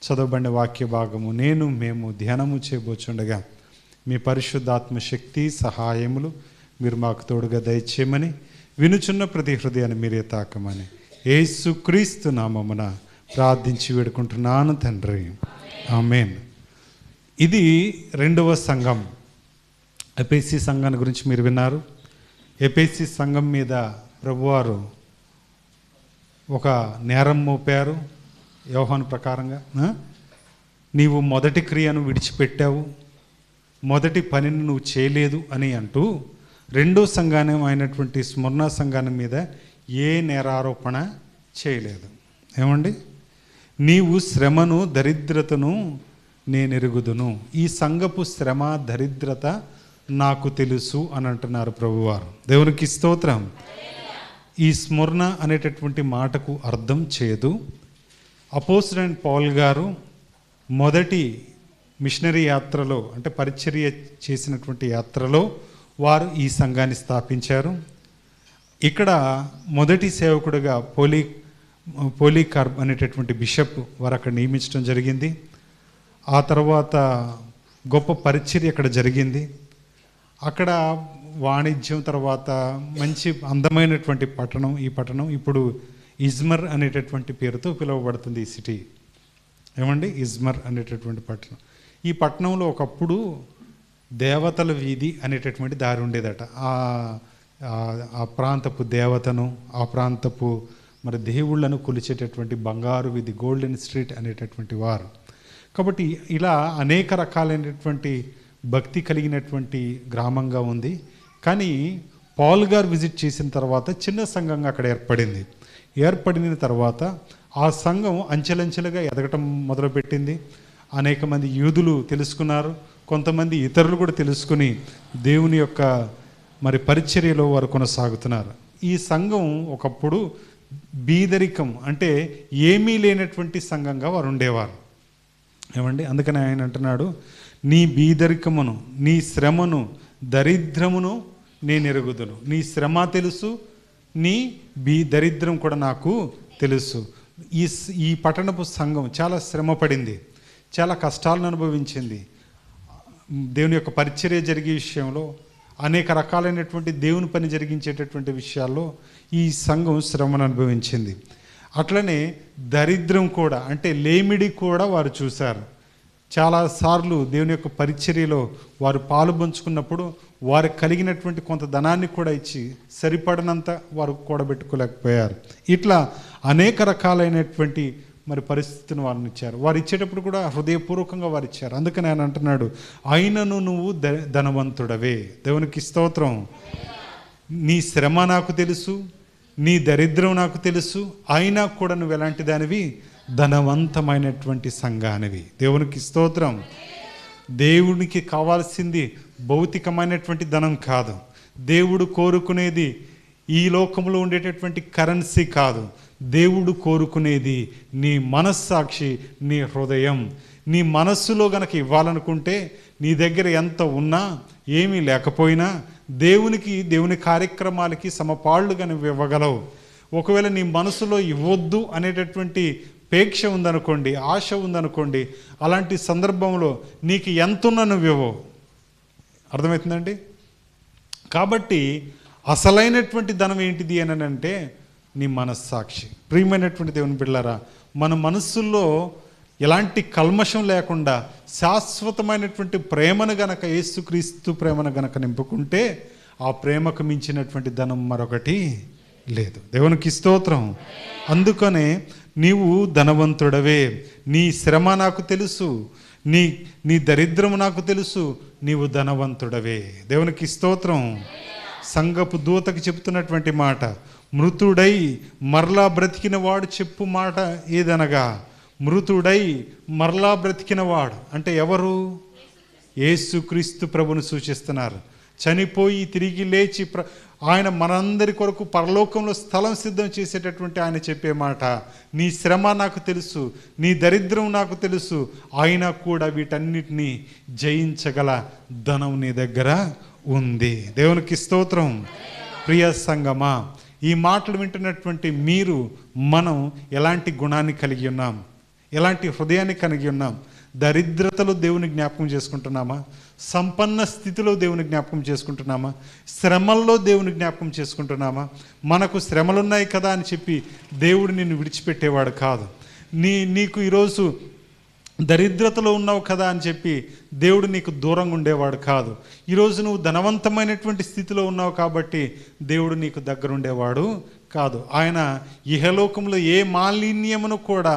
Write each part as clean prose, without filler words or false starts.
చదవబడిన వాక్య భాగము మేము ధ్యానము చేయబోచుండగా మీ పరిశుద్ధాత్మ శక్తి సహాయములు మీరు మాకు తోడుగా దయచేయమని, వినుచున్న ప్రతి హృదయాన్ని మీరే తాకమని యేసుక్రీస్తు నామమున ప్రార్థించి వేడుకుంటున్నాను తండ్రి, ఆమేన్. ఇది రెండవ సంఘం. ఎఫెసీ సంఘాన్ని గురించి మీరు విన్నారు. ఎఫెసీ సంఘం మీద ప్రభువారు ఒక నేరం మోపారు. యోహాను ప్రకారంగా నీవు మొదటి క్రియను విడిచిపెట్టావు, మొదటి పనిని నువ్వు చేయలేదు అని అంటూ రెండో సంఘాన్ని అయినటువంటి స్మరణ సంఘాన్ని మీద ఏ నేరారోపణ చేయలేదు. ఏమండి, నీవు శ్రమను దరిద్రతను నేను ఎరుగుదును, ఈ సంఘపు శ్రమ దరిద్రత నాకు తెలుసు అని అంటున్నారు ప్రభువారు. దేవునికి స్తోత్రం. ఈ స్మరణ అనేటటువంటి మాటకు అర్థం చేయదు. అపోస్తలుడైన పౌలు గారు మొదటి మిషనరీ యాత్రలో, అంటే పరిచర్య చేసినటువంటి యాత్రలో వారు ఈ సంఘాన్ని స్థాపించారు. ఇక్కడ మొదటి సేవకుడిగా పోలీకార్ప్ అనేటటువంటి బిషప్ వారు అక్కడ నియమించడం జరిగింది. ఆ తర్వాత గొప్ప పరిచర్య అక్కడ జరిగింది. అక్కడ వాణిజ్యం తర్వాత మంచి అందమైనటువంటి పట్టణం. ఈ పట్టణం ఇప్పుడు ఇజ్మర్ అనేటటువంటి పేరుతో పిలువబడుతుంది ఈ సిటీ. ఏమండి, ఇజ్మర్ అనేటటువంటి పట్టణం. ఈ పట్టణంలో ఒకప్పుడు దేవతల వీధి అనేటటువంటి దారి ఉండేదట. ఆ ప్రాంతపు దేవతను, ఆ ప్రాంతపు మరి దేవుళ్లను కొలిచేటటువంటి బంగారు వీధి, గోల్డెన్ స్ట్రీట్ అనేటటువంటి వారు. కాబట్టి ఇలా అనేక రకాలైనటువంటి భక్తి కలిగినటువంటి గ్రామంగా ఉంది. కానీ పౌల్ గారు విజిట్ చేసిన తర్వాత చిన్న సంఘంగా అక్కడ ఏర్పడిన తర్వాత ఆ సంఘం అంచెలంచెలుగా ఎదగటం మొదలుపెట్టింది. అనేక మంది యూదులు తెలుసుకున్నారు, కొంతమంది ఇతరులు కూడా తెలుసుకుని దేవుని యొక్క మరి పరిచర్యలో వారు కొనసాగుతున్నారు. ఈ సంఘం ఒకప్పుడు బీదరికం, అంటే ఏమీ లేనటువంటి సంఘంగా వారు ఉండేవారు. ఏమండి, అందుకని ఆయన అంటున్నాడు, నీ బీదరికమును, నీ శ్రమను, దరిద్రమును నేను ఎరుగుదును. నీ శ్రమ తెలుసు, నీ దరిద్రం కూడా నాకు తెలుసు. ఈ పట్టణపు సంఘం చాలా శ్రమ పడింది, చాలా కష్టాలను అనుభవించింది. దేవుని యొక్క పరిచర్య జరిగే విషయంలో, అనేక రకాలైనటువంటి దేవుని పని జరిగించేటటువంటి విషయాల్లో ఈ సంఘం శ్రమను అనుభవించింది. అట్లనే దరిద్రం కూడా, అంటే లేమిడి కూడా వారు చూశారు. చాలాసార్లు దేవుని యొక్క పరిచర్యలో వారు పాలు పంచుకున్నప్పుడు వారు కలిగినటువంటి కొంత ధనాన్ని కూడా ఇచ్చి సరిపడినంత వారు కూడబెట్టుకోలేకపోయారు. ఇట్లా అనేక రకాలైనటువంటి మరి పరిస్థితిని వారిని ఇచ్చారు. వారు ఇచ్చేటప్పుడు కూడా హృదయపూర్వకంగా వారు ఇచ్చారు. అందుకని ఆయన అంటున్నాడు, అయినను నువ్వు ధనవంతుడవే. దేవునికి స్తోత్రం. నీ శ్రమ నాకు తెలుసు, నీ దరిద్రం నాకు తెలుసు, అయినా కూడా నువ్వు ఎలాంటి దానివి, ధనవంతమైనటువంటి సంఘానివి. దేవునికి స్తోత్రం. దేవునికి కావాల్సింది భౌతికమైనటువంటి ధనం కాదు. దేవుడు కోరుకునేది ఈ లోకంలో ఉండేటటువంటి కరెన్సీ కాదు. దేవుడు కోరుకునేది నీ మనస్సాక్షి, నీ హృదయం. నీ మనస్సులో గనక ఇవ్వాలనుకుంటే, నీ దగ్గర ఎంత ఉన్నా ఏమీ లేకపోయినా దేవుని కార్యక్రమాలకి సమపాళ్ళుగా నువ్వు ఇవ్వగలవు. ఒకవేళ నీ మనసులో ఇవ్వద్దు అనేటటువంటి పేక్ష ఉందనుకోండి, ఆశ ఉందనుకోండి, అలాంటి సందర్భంలో నీకు ఎంతున్నా నువ్వు ఇవ్వవు. అర్థమవుతుందండి? కాబట్టి అసలైనటువంటి ధనం ఏంటిది అని అంటే నీ మనస్సాక్షి. ప్రియమైనటువంటి దేవుని బిడ్డలారా, మన మనస్సుల్లో ఎలాంటి కల్మషం లేకుండా శాశ్వతమైనటువంటి ప్రేమను గనక, యేసుక్రీస్తు ప్రేమను గనక నింపుకుంటే, ఆ ప్రేమకు మించినటువంటి ధనం మరొకటి లేదు. దేవునికి స్తోత్రం. అందుకనే నీవు ధనవంతుడవే, నీ శ్రమ నాకు తెలుసు, నీ దరిద్రము నాకు తెలుసు, నీవు ధనవంతుడవే. దేవునికి స్తోత్రం. సంఘపు దూతకి చెప్తున్నటువంటి మాట, మృతుడై మరలా బ్రతికిన వాడు చెప్పు మాట ఏదనగా, మృతుడై మరలా బ్రతికిన వాడు అంటే ఎవరు? యేసుక్రీస్తు ప్రభును సూచిస్తున్నారు. చనిపోయి తిరిగి లేచి ఆయన మనందరి కొరకు పరలోకంలో స్థలం సిద్ధం చేసేటటువంటి ఆయన చెప్పే మాట, నీ శ్రమ నాకు తెలుసు, నీ దరిద్రం నాకు తెలుసు, అయినా కూడా వీటన్నిటినీ జయించగల ధనం నీ దగ్గర ఉంది. దేవునికి స్తోత్రం. ప్రియ సంగమా, ఈ మాటలు వింటున్నటువంటి మనం ఎలాంటి గుణాన్ని కలిగి ఉన్నాం? ఎలాంటి హృదయాన్ని కలిగి ఉన్నాం? దరిద్రతలో దేవుని జ్ఞాపకం చేసుకుంటున్నామా? సంపన్న స్థితిలో దేవుని జ్ఞాపకం చేసుకుంటున్నామా? శ్రమల్లో దేవుని జ్ఞాపకం చేసుకుంటున్నామా? మనకు శ్రమలున్నాయి కదా అని చెప్పి దేవుడు నిన్ను విడిచిపెట్టేవాడు కాదు. నీకు ఈరోజు దరిద్రతలో ఉన్నావు కదా అని చెప్పి దేవుడు నీకు దూరంగా ఉండేవాడు కాదు. ఈరోజు నువ్వు ధనవంతమైనటువంటి స్థితిలో ఉన్నావు కాబట్టి దేవుడు నీకు దగ్గర ఉండేవాడు కాదు. ఆయన ఇహలోకంలో ఏ మాలిన్యమును కూడా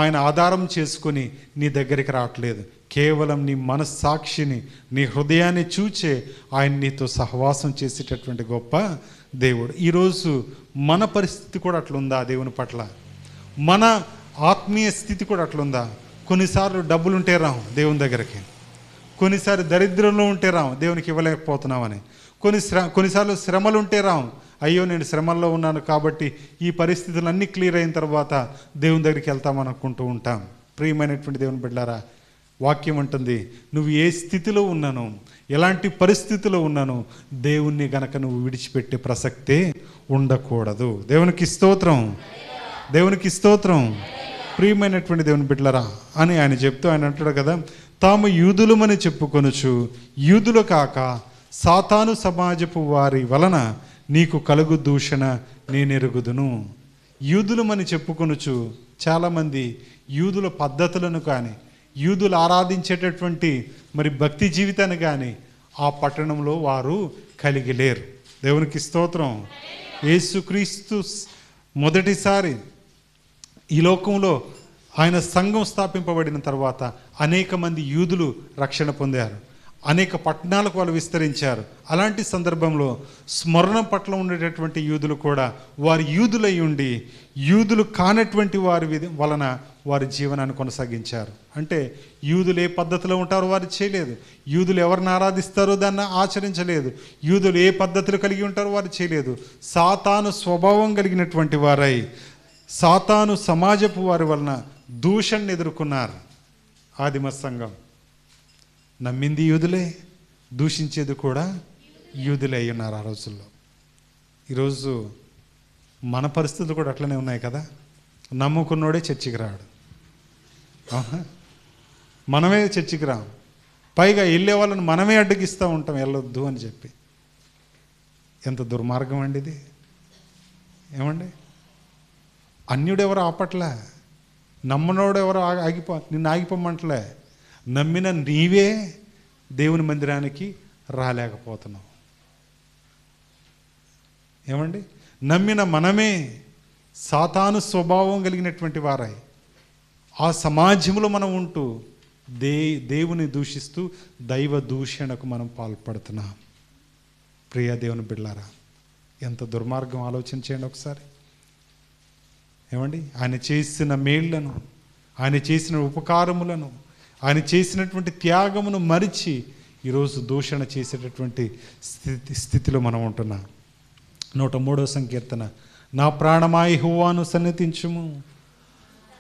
ఆయన ఆధారం చేసుకొని నీ దగ్గరికి రావట్లేదు. కేవలం నీ మనస్సాక్షిని, నీ హృదయాన్ని చూచే ఆయన నీతో సహవాసం చేసేటటువంటి గొప్ప దేవుడు. ఈరోజు మన పరిస్థితి కూడా అట్లుందా దేవుని పట్ల? మన ఆత్మీయ స్థితి కూడా అట్లుందా? కొన్నిసార్లు డబ్బులు ఉంటే రాం దేవుని దగ్గరికి, కొన్నిసార్లు దరిద్రంలో ఉంటే రాం దేవునికి ఇవ్వలేకపోతున్నామని, కొన్నిసార్లు శ్రమలు ఉంటే రాం, అయ్యో నేను శ్రమల్లో ఉన్నాను కాబట్టి ఈ పరిస్థితులన్నీ క్లియర్ అయిన తర్వాత దేవుని దగ్గరికి వెళ్తామనుకుంటూ ఉంటాం. ప్రియమైనటువంటి దేవుని బిడ్డలారా, వాక్యం ఉంటుంది, నువ్వు ఏ స్థితిలో ఉన్నానో, ఎలాంటి పరిస్థితిలో ఉన్నానో దేవుణ్ణి గనక నువ్వు విడిచిపెట్టే ప్రసక్తే ఉండకూడదు. దేవునికి స్తోత్రం, దేవునికి స్తోత్రం. ప్రియమైనటువంటి దేవుని బిడ్డలారా అని ఆయన చెప్తూ ఆయన అంటాడు కదా, తాము యూదులమని చెప్పుకొనుచు యూదులు కాక సాతాను సమాజపు వారి వలన నీకు కలుగు దూషణ నేనెరుగుదును. యూదులమని చెప్పుకొనుచు చాలామంది యూదుల పద్ధతులను కానీ, యూదులు ఆరాధించేటటువంటి మరి భక్తి జీవితాన్ని కానీ ఆ పట్టణంలో వారు కలిగి లేరు. దేవునికి స్తోత్రం. యేసుక్రీస్తు మొదటిసారి ఈ లోకంలో ఆయన సంఘం స్థాపింపబడిన తర్వాత అనేక మంది యూదులు రక్షణ పొందారు, అనేక పట్టణాలకు వాళ్ళు విస్తరించారు. అలాంటి సందర్భంలో స్మరణ పట్ల ఉండేటటువంటి యూదులు కూడా వారి యూదులై ఉండి యూదులు కానటువంటి వారి వలన వారి జీవనాన్ని కొనసాగించారు. అంటే యూదులు ఏ పద్ధతిలో ఉంటారో వారు చేయలేదు, యూదులు ఎవరిని ఆరాధిస్తారో దాన్ని ఆచరించలేదు, యూదులు ఏ పద్ధతులు కలిగి ఉంటారో వారు చేయలేదు. సాతాను స్వభావం కలిగినటువంటి వారై సాతాను సమాజపు వారి వలన దూషణను ఎదుర్కొన్నారు. ఆదిమ సంఘం నమ్మింది యూదులే, దూషించేది కూడా యూదులే అయి ఉన్నారు ఆ రోజుల్లో. ఈరోజు మన పరిస్థితులు కూడా అట్లనే ఉన్నాయి కదా. నమ్ముకున్నోడే చర్చికి రాడు, మనమే చర్చికి రాం, పైగా వెళ్ళే వాళ్ళని మనమే అడ్డగిస్తూ ఉంటాం వెళ్ళొద్దు అని చెప్పి. ఎంత దుర్మార్గం అండి ఇది. ఏమండి, అన్యుడెవరు ఆపట్లే, నమ్మనోడెవరు నిన్ను ఆగిపోమంటలే, నమ్మిన నీవే దేవుని మందిరానికి రాలేకపోతున్నావు. ఏమండి, నమ్మిన మనమే సాతాను స్వభావం కలిగినటువంటి వారై ఆ సమాజంలో మనం ఉంటూ దేవుని దూషిస్తూ దైవ దూషణకు మనం పాల్పడుతున్నాం. ప్రియ దేవుని బిడ్డలారా, ఎంత దుర్మార్గం ఆలోచన చేయండి ఒకసారి. ఏమండి, ఆయన చేసిన మేళ్లను, ఆయన చేసిన ఉపకారములను, ఆయన చేసినటువంటి త్యాగమును మరిచి ఈరోజు దూషణ చేసేటటువంటి స్థితిలో మనం ఉంటున్నాం. 103వ సంకీర్తన, నా ప్రాణమా యెహోవాను సన్నిధించుము,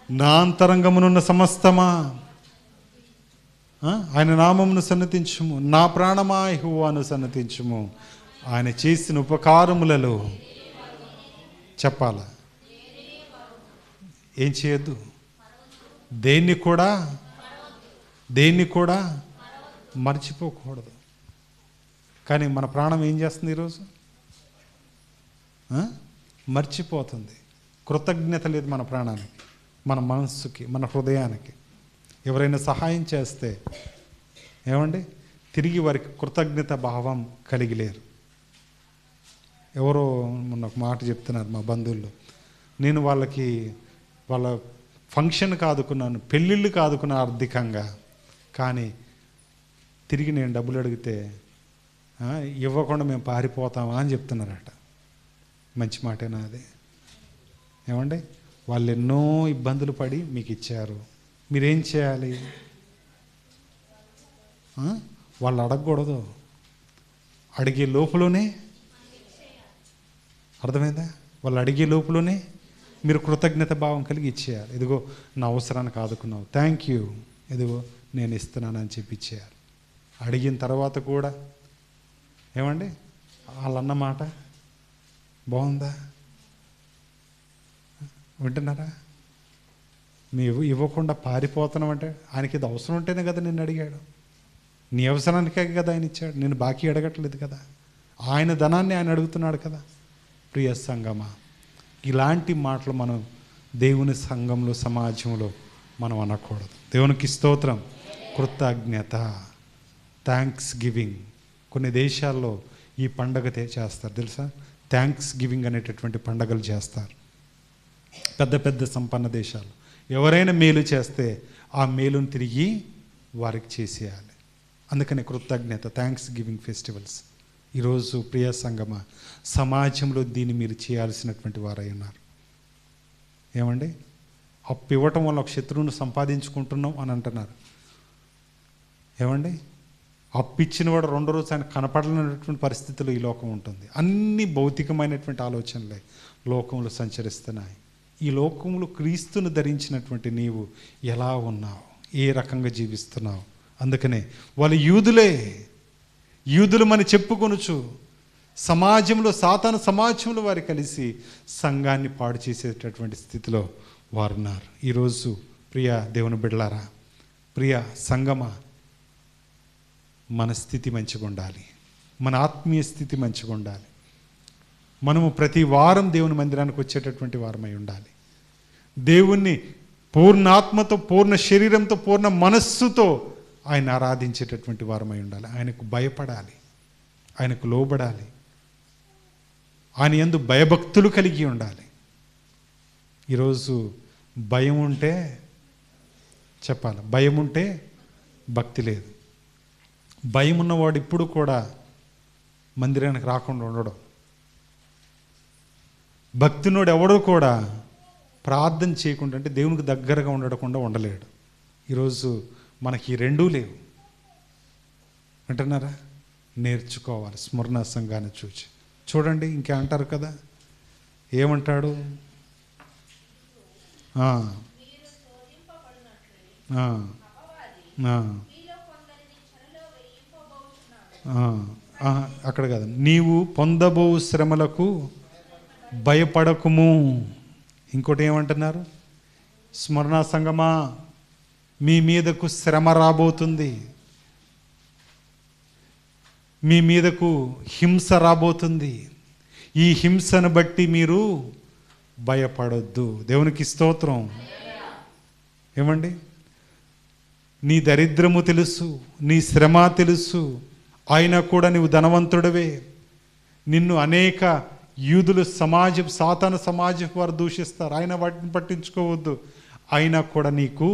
నా అంతరంగమునున్న సమస్తమా ఆయన నామమును సన్నతించుము, నా ప్రాణమా యెహోవాను సన్నతించుము. ఆయన చేసిన ఉపకారములలో చెప్పాలా, ఏం చేయొద్దు, దేన్ని కూడా మర్చిపోకూడదు. కానీ మన ప్రాణం ఏం చేస్తుంది ఈరోజు? మర్చిపోతుంది. కృతజ్ఞత లేదు మన ప్రాణానికి, మన మనస్సుకి, మన హృదయానికి. ఎవరైనా సహాయం చేస్తే ఏమండి, తిరిగి వారికి కృతజ్ఞత భావం కలిగి లేరు. ఎవరో మొన్న ఒక మాట చెప్తున్నారు మా బంధువుల్లో, నేను వాళ్ళ ఫంక్షన్కి ఆదుకున్నాను, పెళ్ళిళ్ళకి ఆదుకున్నాను ఆర్థికంగా, కానీ తిరిగి నేను డబ్బులు అడిగితే ఇవ్వకుండా మేము పారిపోతామా అని చెప్తున్నారట. మంచి మాటేనా అది? ఏమండి, వాళ్ళు ఎన్నో ఇబ్బందులు పడి మీకు ఇచ్చారు, మీరేం చేయాలి? వాళ్ళు అడగకూడదు, అడిగే లోపులోనే, అర్థమైందా? వాళ్ళు అడిగే లోపులోనే మీరు కృతజ్ఞత భావం కలిగి ఇచ్చేయాలి. ఇదిగో నా అవసరానికి ఆదుకున్నావు, థ్యాంక్ యూ, ఇదిగో నేను ఇస్తున్నానని చెప్పి ఇచ్చేయాలి. అడిగిన తర్వాత కూడా ఏమండి, వాళ్ళన్నమాట బాగుందా? వింటున్నారా? నీవు ఇవ్వకుండా పారిపోతున్నావు అంటే ఆయనకి ఇది అవసరం ఉంటేనే కదా నిన్ను అడిగాడు. నీ అవసరానికే కదా ఆయన ఇచ్చాడు, నేను బాకీ అడగట్లేదు కదా. ఆయన ధనాన్ని ఆయన అడుగుతున్నాడు కదా. ప్రియ సంగమా, ఇలాంటి మాటలు మనం దేవుని సంఘంలో, సమాజంలో మనం అనకూడదు. దేవునికి స్తోత్రం. కృతజ్ఞత, థ్యాంక్స్ గివింగ్. కొన్ని దేశాల్లో ఈ పండగ చేస్తారు తెలుసా, థ్యాంక్స్ గివింగ్ అనేటటువంటి పండగలు చేస్తారు. పెద్ద పెద్ద సంపన్న దేశాలు ఎవరైనా మేలు చేస్తే ఆ మేలును తిరిగి వారికి చేసేయాలి. అందుకని కృతజ్ఞత, థ్యాంక్స్ గివింగ్ ఫెస్టివల్స్. ఈరోజు ప్రియ సంగమ, సమాజంలో దీన్ని మీరు చేయాల్సినటువంటి వారై ఉన్నారు. ఏమండి, అప్పు ఇవ్వటం వల్ల ఒక శత్రువును సంపాదించుకుంటున్నాం అని అంటున్నారు. ఏమండి, అప్పు ఇచ్చిన వాడు 2 రోజులు ఆయన కనపడలేనటువంటి పరిస్థితులు ఈ లోకం ఉంటుంది. అన్ని భౌతికమైనటువంటి ఆలోచనలే లోకంలో సంచరిస్తున్నాయి. ఈ లోకంలో క్రీస్తును ధరించినటువంటి నీవు ఎలా ఉన్నావు, ఏ రకంగా జీవిస్తున్నావు? అందుకనే వాళ్ళు యూదులు మన చెప్పుకొనుచు సమాజంలో, సాతాను సమాజంలో వారు కలిసి సంఘాన్ని పాడు చేసేటటువంటి స్థితిలో వారు ఉన్నారు. ఈరోజు ప్రియ దేవుని బిడ్డలారా, ప్రియ సంగమా, మన స్థితి మంచిగా ఉండాలి, మన ఆత్మీయ స్థితి మంచిగా ఉండాలి. మనము ప్రతి వారం దేవుని మందిరానికి వచ్చేటటువంటి వారమై ఉండాలి. దేవుణ్ణి పూర్ణాత్మతో, పూర్ణ శరీరంతో, పూర్ణ మనస్సుతో ఆయన ఆరాధించేటటువంటి వారమై ఉండాలి. ఆయనకు భయపడాలి, ఆయనకు లోబడాలి, ఆయన యందు భయభక్తులు కలిగి ఉండాలి. ఈరోజు భయం ఉంటే చెప్పాలి, భయం ఉంటే భక్తి లేదు. భయం ఉన్నవాడు ఇప్పుడు కూడా మందిరానికి రాకుండా ఉండడం. భక్తినోడు ఎవడో కూడా ప్రార్థన చేయకుండా, అంటే దేవునికి దగ్గరగా ఉండకుండా ఉండలేడు. ఈరోజు మనకి ఈ రెండూ లేవు అంటున్నారా? నేర్చుకోవాలి స్మరణ సంఘాన్ని చూచి. చూడండి, ఇంకా అంటారు కదా, ఏమంటాడు? అక్కడ కదా, నీవు పొందబో శ్రమలకు భయపడకుము. ఇంకోటి ఏమంటున్నారు? స్మరణ సంగమా, మీ మీదకు శ్రమ రాబోతుంది, మీ మీదకు హింస రాబోతుంది. ఈ హింసను బట్టి మీరు భయపడొద్దు. దేవునికి స్తోత్రం. ఏమండి, నీ దరిద్రము తెలుసు, నీ శ్రమ తెలుసు, అయినా కూడా నీవు ధనవంతుడవే. నిన్ను అనేక యూదులు సాతాను సమాజం వారు దూషిస్తారు, ఆయన వాటిని పట్టించుకోవద్దు. అయినా కూడా నీకు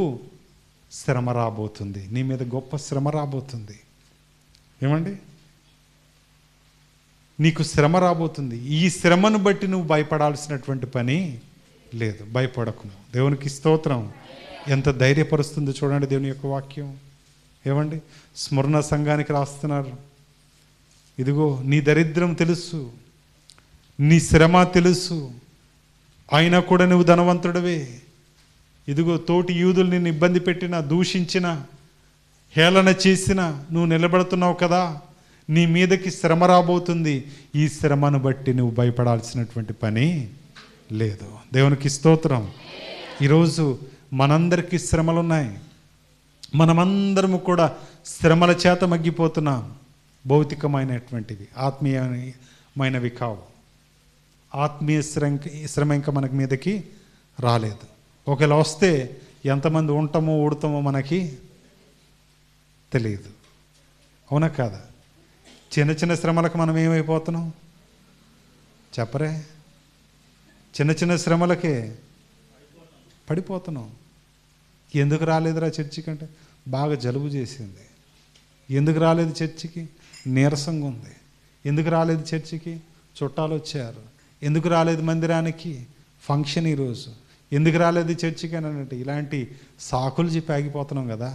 శ్రమ రాబోతుంది, నీ మీద గొప్ప శ్రమ రాబోతుంది. ఏమండి, నీకు శ్రమ రాబోతుంది. ఈ శ్రమను బట్టి నువ్వు భయపడాల్సినటువంటి పని లేదు. భయపడకు. దేవునికి స్తోత్రం. ఎంత ధైర్యపరుస్తుంది చూడండి దేవుని యొక్క వాక్యం. ఏమండి, స్మరణ సంఘానికి రాస్తున్నారు, ఇదిగో నీ దరిద్రం తెలుసు, నీ శ్రమ తెలుసు, అయినా కూడా నువ్వు ధనవంతుడవే. ఇదిగో తోటి యూదులు నిన్ను ఇబ్బంది పెట్టినా, దూషించిన, హేళన చేసిన నువ్వు నిలబడుతున్నావు కదా, నీ మీదకి శ్రమ రాబోతుంది. ఈ శ్రమను బట్టి నువ్వు భయపడాల్సినటువంటి పని లేదు. దేవునికి స్తోత్రం. ఈరోజు మనందరికీ శ్రమలు ఉన్నాయి. మనమందరము కూడా శ్రమల చేత మగ్గిపోతున్నాం. భౌతికమైనటువంటివి, ఆత్మీయమైనవి కావు. ఆత్మీయ శ్రమ ఇంకా మనకి మీదకి రాలేదు. ఒకవేళ వస్తే ఎంతమంది ఉంటామో ఊడతామో మనకి తెలియదు. అవునా కాదా? చిన్న చిన్న శ్రమలకు మనం ఏమైపోతున్నాం చెప్పరే? చిన్న చిన్న శ్రమలకే పడిపోతున్నాం. ఎందుకు రాలేదురా చర్చికి అంటే బాగా జలుబు చేసింది. ఎందుకు రాలేదు చర్చికి? నీరసంగా ఉంది. ఎందుకు రాలేదు చర్చికి? చుట్టాలు వచ్చారు. ఎందుకు రాలేదు మందిరానికి? ఫంక్షన్ ఈరోజు. ఎందుకు రాలేదు చర్చికి అని అంటే ఇలాంటి సాకులు చెప్పి ఆగిపోతున్నాం కదా.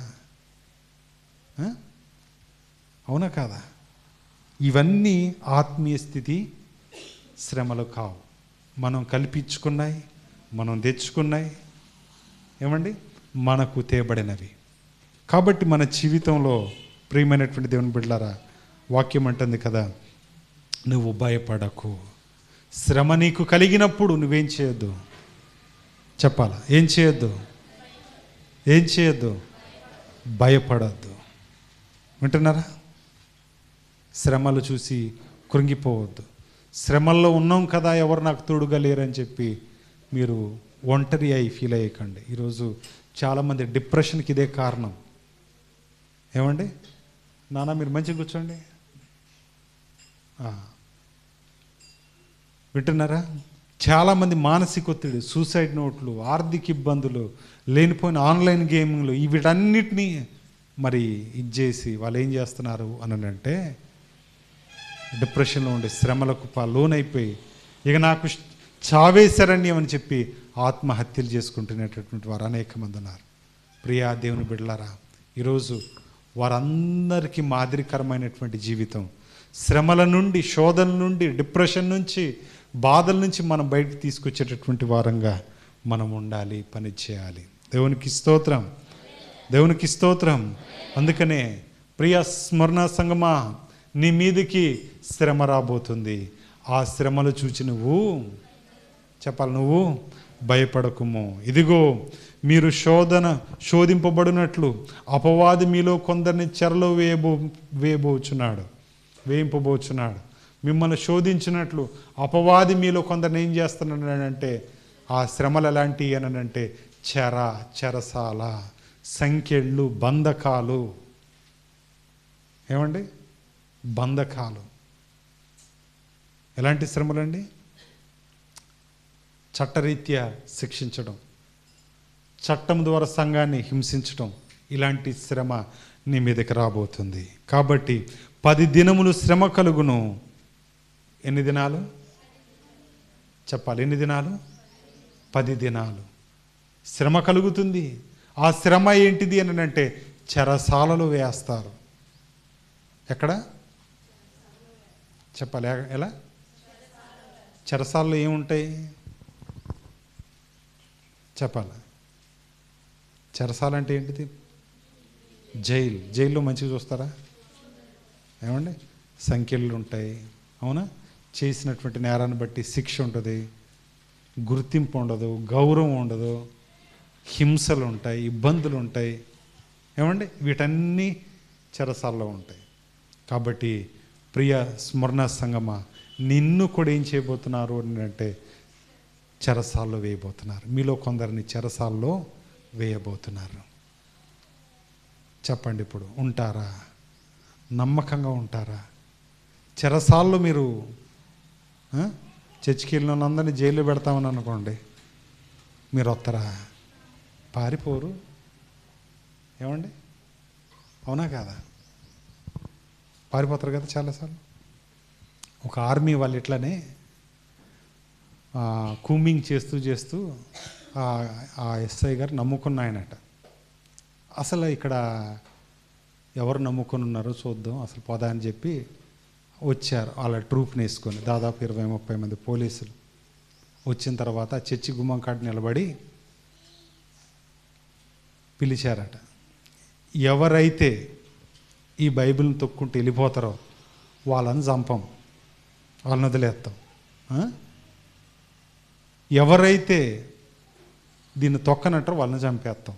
అవునా కాదా? ఇవన్నీ ఆత్మీయ స్థితి శ్రమలు కావు. మనం కల్పించుకున్నాయి, మనం తెచ్చుకున్నాయి. ఏమండి, మనకు తేబడినవి. కాబట్టి మన జీవితంలో ప్రియమైనటువంటి దేవుని బిడ్డలారా, వాక్యం అంటుంది కదా, నువ్వు భయపడకు. శ్రమ నీకు కలిగినప్పుడు నువ్వేం చేయొద్దు చెప్పాలా? ఏం చేయొద్దు? ఏం చేయొద్దు? భయపడద్దు. వింటున్నారా? శ్రమలు చూసి కృంగిపోవద్దు. శ్రమల్లో ఉన్నాం కదా, ఎవరు నాకు తోడుగా లేరని చెప్పి మీరు ఒంటరి అయి ఫీల్ అయ్యకండి. ఈరోజు చాలామంది డిప్రెషన్కి ఇదే కారణం. ఏమండి నాన్న, మీరు మంచిగా కూర్చోండి. వింటున్నారా? చాలామంది మానసిక ఒత్తిడి, సూసైడ్ నోట్లు, ఆర్థిక ఇబ్బందులు, లేనిపోయిన ఆన్లైన్ గేమింగ్లు, వీటన్నిటినీ మరి ఇచ్చేసి వాళ్ళు ఏం చేస్తున్నారు అని అంటే డిప్రెషన్లో ఉండి శ్రమలకు లోనైపోయి ఇక నాకు చావే శరణ్యం అని చెప్పి ఆత్మహత్యలు చేసుకుంటున్నటువంటి వారు అనేక మంది ఉన్నారు. ప్రియా దేవుని బిడ్డలారా, ఈరోజు వారందరికీ మాదిరికరమైనటువంటి జీవితం, శ్రమల నుండి, శోధన నుండి, డిప్రెషన్ నుంచి, బాధల నుంచి మనం బయటకు తీసుకొచ్చేటటువంటి వారంగా మనం ఉండాలి, పని చేయాలి. దేవునికి స్తోత్రం, దేవునికి స్తోత్రం. అందుకనే ప్రియ స్మరణ సంగమా, నీ మీదకి శ్రమ రాబోతుంది. ఆ శ్రమలు చూచి నువ్వు చెప్పాలి, నువ్వు భయపడకుము. ఇదిగో మీరు శోధింపబడినట్లు అపవాది మీలో కొందరిని చెరలో వేయింపబోచున్నాడు. మిమ్మల్ని శోధించినట్లు అపవాది మీలో కొందరిని ఏం చేస్తున్నాడంటే, ఆ శ్రమలు ఎలాంటివి అని అంటే చెరసాల, సంకెళ్ళు, బంధకాలు. ఏమండి? బంధకాలు. ఎలాంటి శ్రమలండి? చట్టరీత్యా శిక్షించడం, చట్టం ద్వారా సంఘాన్ని హింసించడం, ఇలాంటి శ్రమ నీ మీదకి రాబోతుంది. కాబట్టి 10 దినములు శ్రమ కలుగును. ఎన్ని దినాలు చెప్పాలి? ఎన్ని దినాలు? 10 దినాలు శ్రమ కలుగుతుంది. ఆ శ్రమ ఏంటిది అని అంటే చెరసాలలో వేస్తారు. ఎక్కడ చెప్పాలి? ఎలా? చెరసాలలో ఏముంటాయి చెప్పాలి? చెరసాల అంటే ఏంటిది? జైల్లో మంచిగా చూస్తారా? ఏమండి? సంఖ్యలు ఉంటాయి, అవునా? చేసినటువంటి నేరాన్ని బట్టి శిక్ష ఉంటుంది, గుర్తింపు ఉండదు, గౌరవం ఉండదు, హింసలు ఉంటాయి, ఇబ్బందులు ఉంటాయి. ఏమండి? వీటన్నీ చెరసాల్లో ఉంటాయి. కాబట్టి ప్రియ స్మరణ సంగమా, నిన్ను కూడా ఏం చేయబోతున్నారు అని అంటే చెరసాల్లో వేయబోతున్నారు. మీలో కొందరిని చెరసాల్లో వేయబోతున్నారు. చెప్పండి, ఇప్పుడు ఉంటారా? నమ్మకంగా ఉంటారా? చెరసాల్లో మీరు చర్చికి వెళ్ళిన అందరినీ జైల్లో పెడతామని అనుకోండి, మీరు వస్తారా? పారిపోరు. ఏమండి? అవునా కాదా? పారిపోతారు కదా చాలాసార్లు. ఒక ఆర్మీ వాళ్ళు ఇట్లానే కూంబింగ్ చేస్తూ ఆ ఎస్ఐ గారు నమ్ముకున్న ఆయనట. అసలు ఇక్కడ ఎవరు నమ్ముకొని ఉన్నారో చూద్దాం, అసలు పోదా అని చెప్పి వచ్చారు. వాళ్ళ ట్రూప్ని వేసుకొని దాదాపు 20-30 మంది పోలీసులు వచ్చిన తర్వాత చర్చి గుమ్మం కాడ నిలబడి పిలిచారట. ఎవరైతే ఈ బైబిల్ని తొక్కుంటూ వెళ్ళిపోతారో వాళ్ళని చంపం, వాళ్ళని వదిలేస్తాం. ఎవరైతే దీన్ని తొక్కనంటారో వాళ్ళని చంపేస్తాం.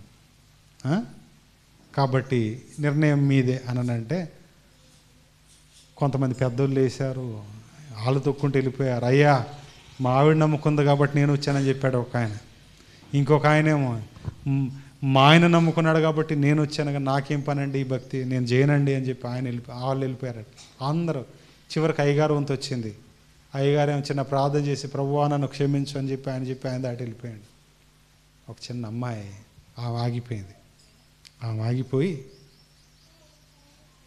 కాబట్టి నిర్ణయం మీదే అనంటే కొంతమంది పెద్దోళ్ళు వేశారు, వాళ్ళు తొక్కుంటూ వెళ్ళిపోయారు. అయ్యా మా ఆవిడ నమ్ముకుంది కాబట్టి నేను వచ్చానని చెప్పాడు ఒక ఆయన. ఇంకొక ఆయనేమో మా ఆయన నమ్ముకున్నాడు కాబట్టి నేను వచ్చాను, కానీ నాకేం పని అండి ఈ భక్తి, నేను చేయనండి అని చెప్పి వాళ్ళు వెళ్ళిపోయారు. అందరూ చివరికి అయ్యగారు వంతు వచ్చింది. అయ్యగారు ఏమో చిన్న ప్రార్థన చేసి ప్రభువా నన్ను క్షమించు అని చెప్పి ఆయన దాటి వెళ్ళిపోయాడు. ఒక చిన్న అమ్మాయి ఆగిపోయింది. ఆగిపోయి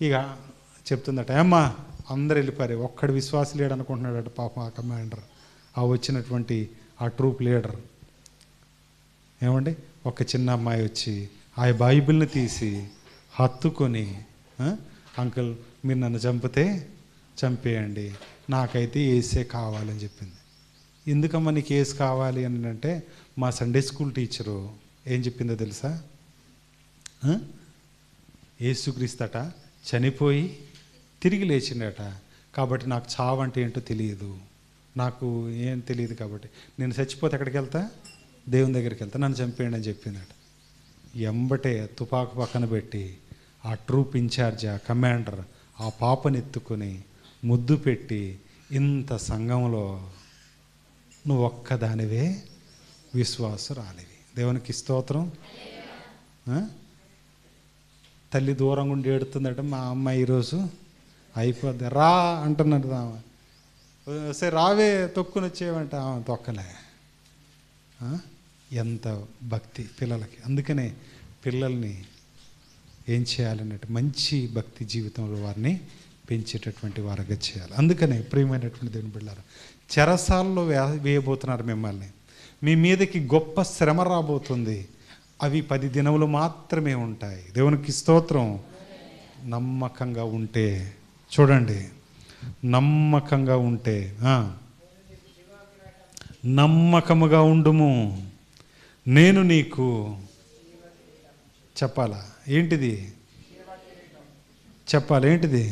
ఇక చెప్తుందట, అమ్మా అందరు వెళ్ళిపోయారు, ఒక్కడు విశ్వాస లీడర్ అనుకుంటున్నాడట పాపం ఆ కమాండర్, ఆ వచ్చినటువంటి ఆ ట్రూప్ లీడర్. ఏమండి? ఒక చిన్న అమ్మాయి వచ్చి ఆ బైబిల్ని తీసి హత్తుకొని, అంకుల్ మీరు నన్ను చంపితే చంపేయండి, నాకైతే ఏసే కావాలని చెప్పింది. ఎందుకమ్మా నీకు ఏసు కావాలి అని అంటే మా సండే స్కూల్ టీచరు ఏం చెప్పిందో తెలుసా? యేసుక్రీస్తట చనిపోయి తిరిగి లేచిండట, కాబట్టి నాకు చావు అంటే ఏంటో తెలియదు, నాకు ఏం తెలియదు, కాబట్టి నేను చచ్చిపోతే ఎక్కడికి వెళ్తా? దేవుని దగ్గరికి వెళ్తా, నన్ను చంపేయండి అని చెప్పిందట. ఎంబటే తుపాకు పక్కన పెట్టి ఆ ట్రూప్ ఇన్ఛార్జ్, ఆ కమాండర్ ఆ పాపని ఎత్తుకొని ముద్దు పెట్టి, ఇంత సంఘంలో నువ్వు ఒక్కదానివే విశ్వాసురాలివి. దేవునికి స్తోత్రం. తల్లి దూరంగా ఉండి ఏడుతుందట, మా అమ్మ ఈరోజు అయిపోద్ది రా అంటున్నట్టు ఆమె. సరే రావే తొక్కుని వచ్చేవంట, ఆమె తొక్కలే. ఎంత భక్తి పిల్లలకి. అందుకనే పిల్లల్ని ఏం చేయాలన్నట్టు మంచి భక్తి జీవితంలో వారిని పెంచేటటువంటి వారుగా చేయాలి. అందుకనే ప్రియమైనటువంటి దేవుని బిడ్డలారా, చెరసాల్లో వేయబోతున్నారు మిమ్మల్ని. మీ మీదకి గొప్ప శ్రమ రాబోతుంది. అవి 10 దినములు మాత్రమే ఉంటాయి. దేవునికి స్తోత్రం. నమ్మకంగా ఉంటే, చూడండి, నమ్మకంగా ఉంటే, నమ్మకముగా ఉండుము, నేను నీకు చెప్పాలా ఏంటిది? చెప్పాలి ఏంటిది?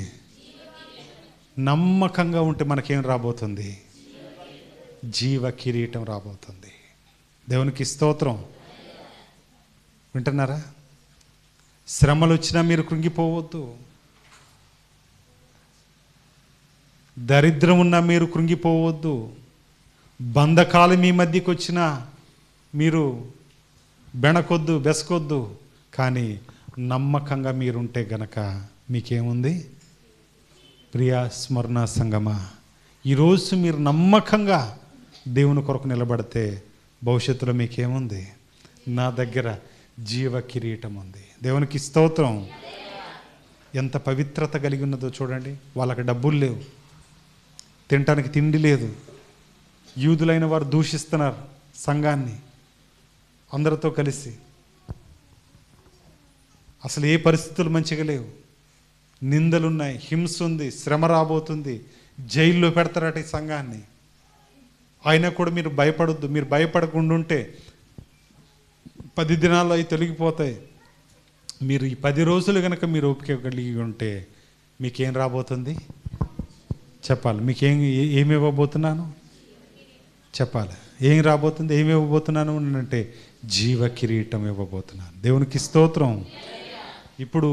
నమ్మకంగా ఉంటే మనకేం రాబోతుంది? జీవ కిరీటం రాబోతుంది. దేవునికి స్తోత్రం. వింటున్నారా? శ్రమలు వచ్చినా మీరు కృంగిపోవద్దు. దరిద్రం ఉన్నా మీరు కృంగిపోవద్దు. బంధకాలు మీ మధ్యకి వచ్చినా మీరు బెణకొద్దు, బెసకొద్దు. కానీ నమ్మకంగా మీరుంటే గనక మీకేముంది? ప్రియా స్మరణ సంగమా, ఈరోజు మీరు నమ్మకంగా దేవుని కొరకు నిలబడితే భవిష్యత్తులో మీకేముంది? నా దగ్గర జీవ కిరీటం ఉంది. దేవునికి స్తోత్రం. ఎంత పవిత్రత కలిగి ఉన్నదో చూడండి. వాళ్ళకి డబ్బులు లేవు, తినటానికి తిండి లేదు. యూదులైన వారు దూషిస్తున్నారు సంఘాన్ని అందరితో కలిసి. అసలు ఏ పరిస్థితులు మంచిగా లేవు. నిందలున్నాయి, హింస ఉంది, శ్రమ రాబోతుంది, జైల్లో పెడతారట ఈ సంఘాన్ని. అయినా కూడా మీరు భయపడొద్దు. మీరు భయపడకుండా ఉంటే 10 దినాల్లో అవి తొలగిపోతాయి. మీరు ఈ 10 రోజులు కనుక మీరు ఓపిక కలిగి ఉంటే మీకేం రాబోతుంది? చెప్పాలి. ఏమి ఇవ్వబోతున్నాను? చెప్పాలి. ఏం రాబోతుంది? ఏమి ఇవ్వబోతున్నాను అంటే జీవ కిరీటం ఇవ్వబోతున్నాను. దేవునికి స్తోత్రం. ఇప్పుడు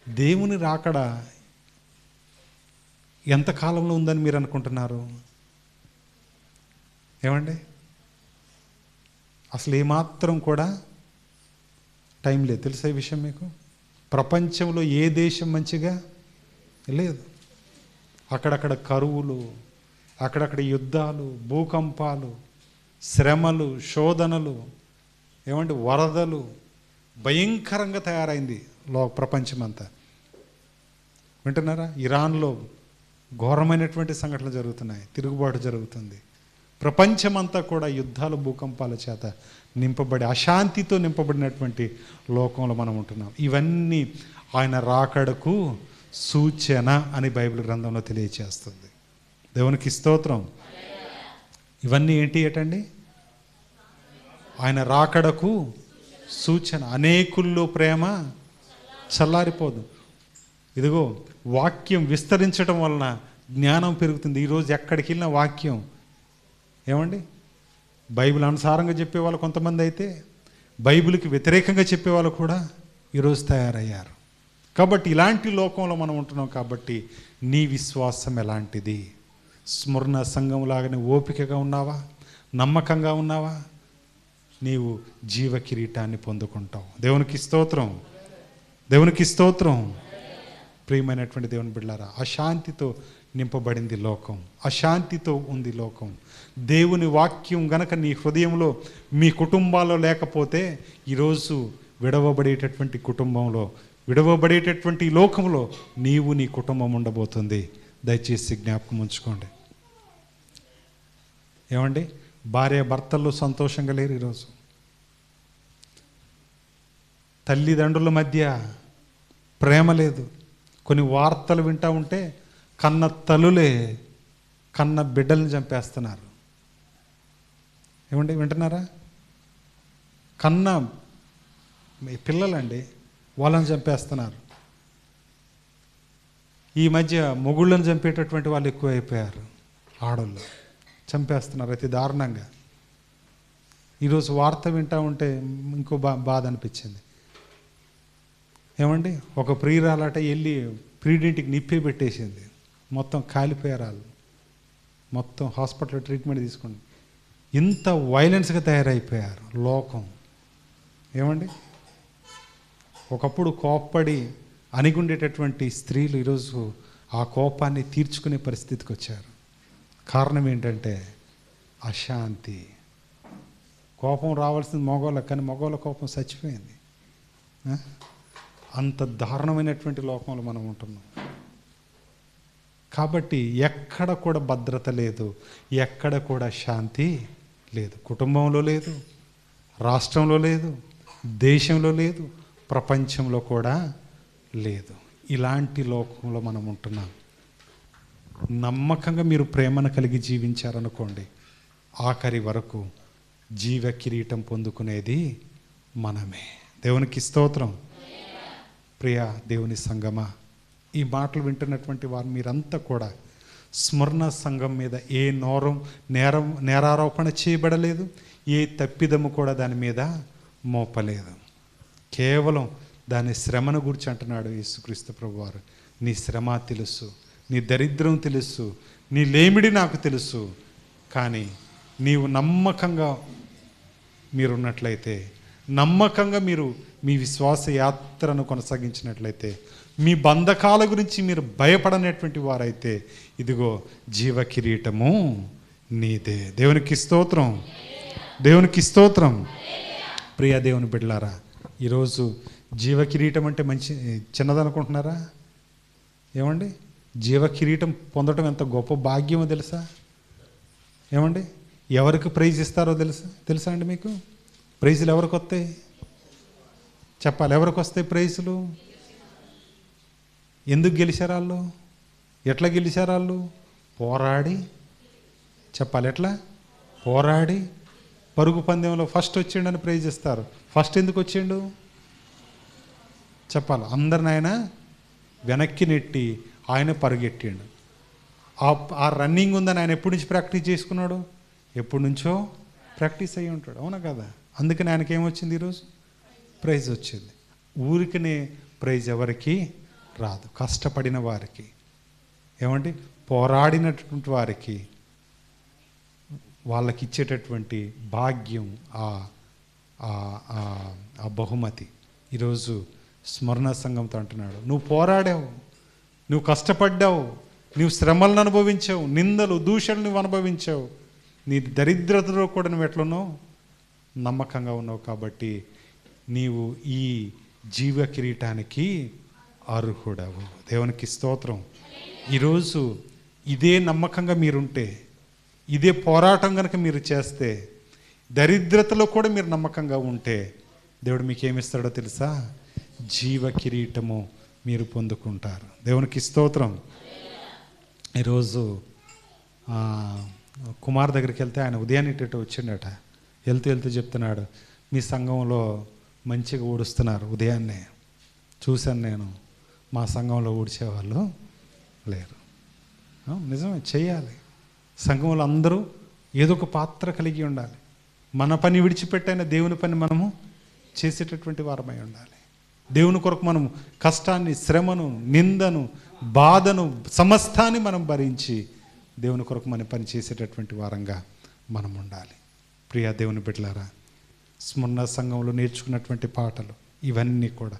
దేవుని రాకడ ఎంత కాలంలో ఉందని మీరు అనుకుంటున్నారు? ఏమండి, అసలు ఏమాత్రం కూడా టైం లేదు. తెలుసా ఈ విషయం మీకు? ప్రపంచంలో ఏ దేశం మంచిగా లేదు. అక్కడక్కడ కరువులు, అక్కడక్కడ యుద్ధాలు, భూకంపాలు, శ్రమలు, శోధనలు, ఏమంటే వరదలు, భయంకరంగా తయారైంది ప్రపంచమంతా. వింటున్నారా? ఇరాన్లో ఘోరమైనటువంటి సంఘటనలు జరుగుతున్నాయి, తిరుగుబాటు జరుగుతుంది. ప్రపంచమంతా కూడా యుద్ధాలు, భూకంపాల చేత నింపబడి అశాంతితో నింపబడినటువంటి లోకంలో మనం ఉంటున్నాం. ఇవన్నీ ఆయన రాకడకు సూచన అని బైబిల్ గ్రంథంలో తెలియచేస్తుంది. దేవునికి స్తోత్రం. ఇవన్నీ ఏంటి ఏటండి? ఆయన రాకడకు సూచన. అనేకుల్లో ప్రేమ చల్లారిపోదు. ఇదిగో వాక్యం విస్తరించడం వలన జ్ఞానం పెరుగుతుంది. ఈరోజు ఎక్కడికి వెళ్ళిన వాక్యం, ఏమండి, బైబిల్ అనుసారంగా చెప్పేవాళ్ళు కొంతమంది అయితే బైబిల్కి వ్యతిరేకంగా చెప్పేవాళ్ళు కూడా ఈరోజు తయారయ్యారు. కాబట్టి ఇలాంటి లోకంలో మనం ఉంటున్నాం. కాబట్టి నీ విశ్వాసం ఎలాంటిది? స్మరణ సంఘం లాగానే ఓపికగా ఉన్నావా? నమ్మకంగా ఉన్నావా? నీవు జీవ కిరీటాన్ని పొందుకుంటావు. దేవునికి స్తోత్రం. దేవునికి స్తోత్రం. ప్రియమైనటువంటి దేవుని బిడ్డలారా, అశాంతితో నింపబడింది లోకం, అశాంతితో ఉంది లోకం. దేవుని వాక్యం గనక నీ హృదయంలో, మీ కుటుంబాల్లో లేకపోతే ఈరోజు విడవబడేటటువంటి కుటుంబంలో, విడవబడేటటువంటి లోకంలో నీవు, నీ కుటుంబం ఉండబోతుంది. దయచేసి జ్ఞాపకం ఉంచుకోండి. ఏమండి, భార్య భర్తల్లో సంతోషంగా లేరు ఈరోజు. తల్లిదండ్రుల మధ్య ప్రేమ లేదు. కొన్ని వార్తలు వింటూ ఉంటే కన్న తల్లులే కన్న బిడ్డల్ని చంపేస్తున్నారు. ఏమండి, వింటున్నారా? కన్న పిల్లలండి, వాళ్ళని చంపేస్తున్నారు. ఈ మధ్య మొగుళ్ళని చంపేటటువంటి వాళ్ళు ఎక్కువైపోయారు. ఆడోళ్ళు చంపేస్తున్నారు అతి దారుణంగా. ఈరోజు వార్త వింటూ ఉంటే ఇంకో బాధ అనిపించింది. ఏమండి, ఒక ప్రియురాలట వెళ్ళి ప్రీడింటికి నిప్పే పెట్టేసింది, మొత్తం కాలిపోయారు వాళ్ళు, మొత్తం హాస్పిటల్లో ట్రీట్మెంట్ తీసుకోండి. ఇంత వైలెన్స్గా తయారైపోయారు లోకం. ఏమండి, ఒకప్పుడు కోప్పడి అణిగుండేటటువంటి స్త్రీలు ఈరోజు ఆ కోపాన్ని తీర్చుకునే పరిస్థితికి వచ్చారు. కారణం ఏంటంటే అశాంతి. కోపం రావాల్సింది మగవాళ్ళకి, కానీ మగవాళ్ళ కోపం చచ్చిపోయింది. అంత దారుణమైనటువంటి లోకంలో మనం ఉంటున్నాం. కాబట్టి ఎక్కడ కూడా భద్రత లేదు, ఎక్కడ కూడా శాంతి లేదు. కుటుంబంలో లేదు, రాష్ట్రంలో లేదు, దేశంలో లేదు, ప్రపంచంలో కూడా లేదు. ఇలాంటి లోకంలో మనం ఉంటున్నాం. నమ్మకంగా మీరు ప్రేమను కలిగి జీవించారనుకోండి, ఆఖరి వరకు జీవ కిరీటం పొందుకునేది మనమే. దేవునికి స్తోత్రం. ప్రియ దేవుని సంగమా, ఈ మాటలు వింటున్నటువంటి వారు మీరంతా కూడా స్మరణ సంఘం మీద ఏ నేరారోపణ చేయబడలేదు, ఏ తప్పిదము కూడా దాని మీద మోపలేదు. కేవలం దాని శ్రమను గురించి అంటున్నాడు యేసుక్రీస్తు ప్రభువారు. నీ శ్రమ తెలుసు, నీ దరిద్రం తెలుసు, నీ లేమిడి నాకు తెలుసు, కానీ నీవు నమ్మకంగా మీరున్నట్లయితే, నమ్మకంగా మీరు మీ విశ్వాస యాత్రను కొనసాగించినట్లయితే, మీ బంధకాల గురించి మీరు భయపడనటువంటి వారైతే, ఇదిగో జీవ కిరీటము నీదే. దేవునికి స్తోత్రం, దేవునికి స్తోత్రం. ప్రియ దేవుని బిడ్డలారా, ఈరోజు జీవ కిరీటం అంటే చిన్నదనుకుంటున్నారా? ఏమండి, జీవ కిరీటం పొందడం ఎంత గొప్ప భాగ్యమో తెలుసా? ఏమండి, ఎవరికి ప్రైజ్ ఇస్తారో తెలుసా అండి మీకు? ప్రైజులు ఎవరికి వస్తాయి చెప్పాలి. ఎవరికి వస్తాయి ప్రైజులు? ఎందుకు గెలిచారు వాళ్ళు? ఎట్లా గెలిచారు వాళ్ళు? పోరాడి. చెప్పాలి, ఎట్లా? పోరాడి. పరుగు పందెంలో ఫస్ట్ వచ్చిండని ప్రైజ్ ఇస్తారు. ఫస్ట్ ఎందుకు వచ్చిండు చెప్పాలి. అందరిని ఆయన వెనక్కి నెట్టి ఆయన పరుగెట్టిండు. ఆ రన్నింగ్ ఉందని ఆయన ఎప్పటి నుంచి ప్రాక్టీస్ చేసుకున్నాడు? ఎప్పటి నుంచో ప్రాక్టీస్ అయ్యి ఉంటాడు. అవునా కదా? అందుకని ఆయనకి ఏమొచ్చింది? ఈరోజు ప్రైజ్ వచ్చింది. ఊరికనే ప్రైజ్ ఎవరికి రాదు, కష్టపడిన వారికి, ఏమండి, పోరాడినటువంటి వారికి వాళ్ళకి ఇచ్చేటటువంటి భాగ్యం, ఆ బహుమతి. ఈరోజు స్మరణ సంఘంతో అంటున్నాడు, నువ్వు పోరాడావు, నువ్వు కష్టపడ్డావు, నువ్వు శ్రమలను అనుభవించావు, నిందలు దూషణలు నువ్వు అనుభవించావు, నీ దరిద్రతలో కూడా నువ్వు ఎట్లున్నావు? నమ్మకంగా ఉన్నావు. కాబట్టి నీవు ఈ జీవ కిరీటానికి అర్హుడవు. దేవునికి స్తోత్రం. ఈరోజు ఇదే నమ్మకంగా మీరుంటే, ఇదే పోరాటం కనుక మీరు చేస్తే, దరిద్రతలో కూడా మీరు నమ్మకంగా ఉంటే, దేవుడు మీకు ఏమిస్తాడో తెలుసా? జీవ కిరీటము మీరు పొందుకుంటారు. దేవునికి స్తోత్రం. ఈరోజు కుమార్ దగ్గరికి వెళ్తే ఆయన ఉదయాన్నే ఇటు వచ్చిండట. వెళ్తూ చెప్తున్నాడు, మీ సంఘంలో మంచిగా ఊడుస్తున్నారు ఉదయాన్నే చూశాను నేను, మా సంఘంలో ఊడ్చేవాళ్ళు లేరు. నిజమే, చేయాలి. సంఘంలో అందరూ ఏదో ఒక పాత్ర కలిగి ఉండాలి. మన పని విడిచిపెట్టైన దేవుని పని మనము చేసేటటువంటి వారమై ఉండాలి. దేవుని కొరకు మనము కష్టాన్ని, శ్రమను, నిందను, బాధను, సమస్తాన్ని మనం భరించి దేవుని కొరకు మన పని చేసేటటువంటి వారంగా మనం ఉండాలి. ప్రియ దేవుని బిడ్డలారా, స్మరణ సంఘంలో నేర్చుకున్నటువంటి పాటలు ఇవన్నీ కూడా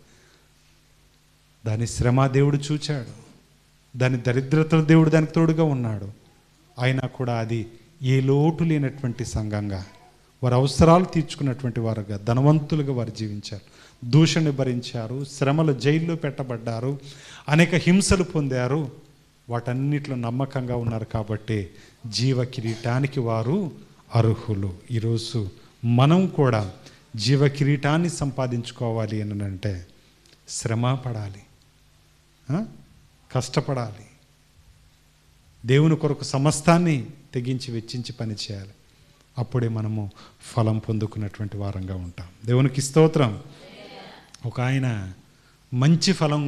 దాని శ్రమ దేవుడు చూచాడు, దాని దరిద్రతలు దేవుడు దానికి తోడుగా ఉన్నాడు. అయినా కూడా అది ఏ లోటు లేనటువంటి సంఘంగా, వారి అవసరాలు తీర్చుకున్నటువంటి వారుగా, ధనవంతులుగా వారు జీవించారు, దూషణ భరించారు, శ్రమలు జైల్లో పెట్టబడ్డారు, అనేక హింసలు పొందారు. వాటన్నిటిలో నమ్మకంగా ఉన్నారు. కాబట్టి జీవ కిరీటానికి వారు అర్హులు. ఈరోజు మనం కూడా జీవ కిరీటాన్ని సంపాదించుకోవాలి అని అంటే శ్రమ పడాలి, కష్టపడాలి, దేవుని కొరకు సమస్తాన్ని తెగించి వెచ్చించి పని చేయాలి. అప్పుడే మనము ఫలం పొందుకున్నటువంటి వారంగా ఉంటాం. దేవునికి స్తోత్రం. ఒక ఆయన మంచి ఫలం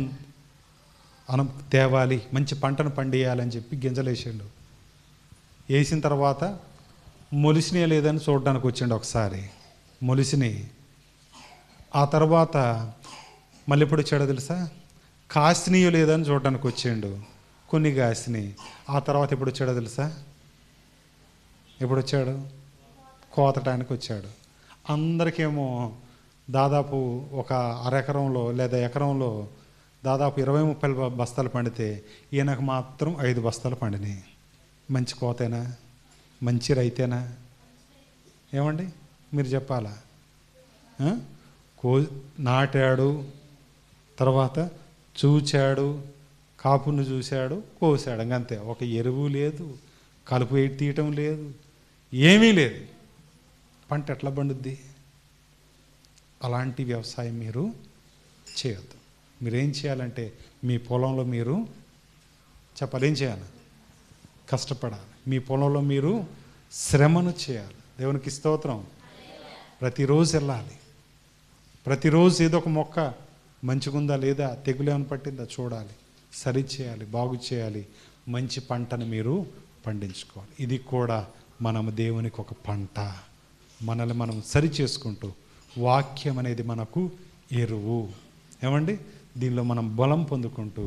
తేవాలి, మంచి పంటను పండియాలని చెప్పి గింజలు వేసిండు. వేసిన తర్వాత మొలిసినే లేదని చూడడానికి వచ్చిండు ఒకసారి. మొలిసినాయి. ఆ తర్వాత మళ్ళీ ఎప్పుడు వచ్చాడో తెలుసా? కాసినీయో లేదని చూడడానికి వచ్చాడు. కొన్ని కాసినాయి. ఆ తర్వాత ఎప్పుడు వచ్చాడో తెలుసా? ఎప్పుడు వచ్చాడు? కోతటానికి వచ్చాడు. అందరికేమో దాదాపు ఒక అరెకరంలో లేదా ఎకరంలో దాదాపు 20-30 బస్తాలు పండితే ఈయనకు మాత్రం 5 బస్తాలు పండినాయి. మంచి కోతేనా? మంచి రైతేనా? ఏమండి మీరు చెప్పాలా? నాటాడు, తర్వాత చూచాడు, కాపును చూశాడు, కోసాడు. ఇంకంతే. ఒక ఎరువు లేదు, కలుపు తీయటం లేదు, ఏమీ లేదు. పంట ఎట్లా పండుద్ది? అలాంటి వ్యవసాయం మీరు చేయొద్దు. మీరేం చేయాలంటే మీ పొలంలో మీరు చెప్పాలి, ఏం చేయాలి? కష్టపడాలి. మీ పొలంలో మీరు శ్రమను చేయాలి. దేవునికి స్తోత్రం. ప్రతిరోజు వెళ్ళాలి. ప్రతిరోజు ఏదో ఒక మొక్క మంచిగుందా లేదా, తెగులు ఏమైనా పట్టిందా చూడాలి, సరి చేయాలి, బాగు చేయాలి. మంచి పంటను మీరు పండించుకోవాలి. ఇది కూడా మనము దేవునికి ఒక పంట. మనల్ని మనం సరి చేసుకుంటూ, వాక్యం అనేది మనకు ఎరువు. ఏమండి? దీనిలో మనం బలం పొందుకుంటూ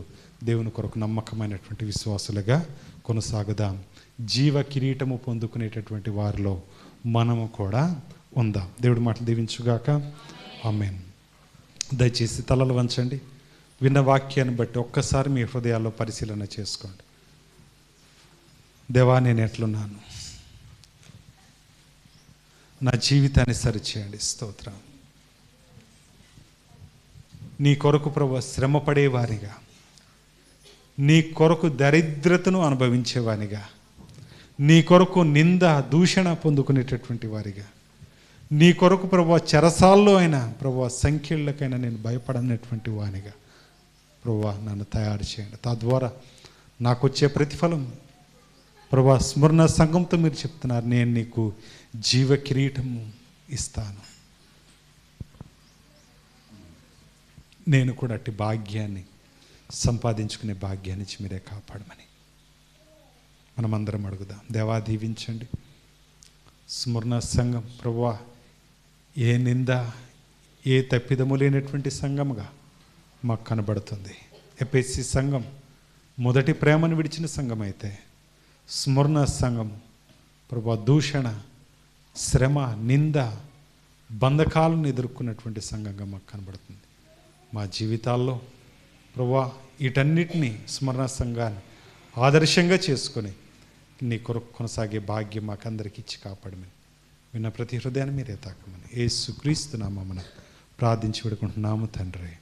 దేవుని కొరకు నమ్మకమైనటువంటి విశ్వాసులుగా కొనసాగుదాం. జీవ కిరీటము పొందుకునేటటువంటి వారిలో మనము కూడా ఉందాం. దేవుడి మాటలు దీవించుగాక. ఆమేన్. దయచేసి తలలు వంచండి. విన్న వాక్యాన్ని బట్టి ఒక్కసారి మీ హృదయాల్లో పరిశీలన చేసుకోండి. దేవా, నేను ఎట్లున్నాను? నా జీవితాన్ని సరిచేయండి. స్తోత్రం. నీ కొరకు ప్రభువా శ్రమపడేవానిగా, నీ కొరకు దరిద్రతను అనుభవించేవానిగా, నీ కొరకు నింద దూషణ పొందుకునేటటువంటి వారిగా, నీ కొరకు ప్రభువా చెరసాల్లో అయినా ప్రభువా సంఖ్యలకైనా నేను భయపడనటువంటి వానిగా ప్రభువా నన్ను తయారు చేయండి. తద్వారా నాకు వచ్చే ప్రతిఫలం ప్రభువా స్మరణ సంఘంతో మీరు చెప్తున్నారు, నేను నీకు జీవ కిరీటము ఇస్తాను. నేను కూడా అట్టి భాగ్యాన్ని సంపాదించుకునే భాగ్యాన్ని ఇచ్చి మీరే కాపాడమని మనమందరం అడుగుదాం. దేవా, దీవించండి. స్మరణ సంఘం ప్రభువా ఏ నింద, ఏ తప్పిదము లేనటువంటి సంఘముగా మాకు కనబడుతుంది. ఎపిఎస్సి సంఘం మొదటి ప్రేమను విడిచిన సంఘం అయితే, స్మరణ సంఘం ప్రభువా దూషణ, శ్రమ, నింద, బంధకాలను ఎదుర్కొన్నటువంటి సంఘంగా మాకు కనబడుతుంది. మా జీవితాల్లో ప్రభువా వీటన్నిటినీ, స్మరణ సంఘాన్ని ఆదర్శంగా చేసుకొని నీ కొరకు కొనసాగే భాగ్యం మాకందరికి ఇచ్చి కాపాడమని విన్న ప్రతి హృదయాన్ని మీరే తాకమని యేసుక్రీస్తు నామమున ప్రార్థించి వేడుకుంటున్నాము తండ్రి.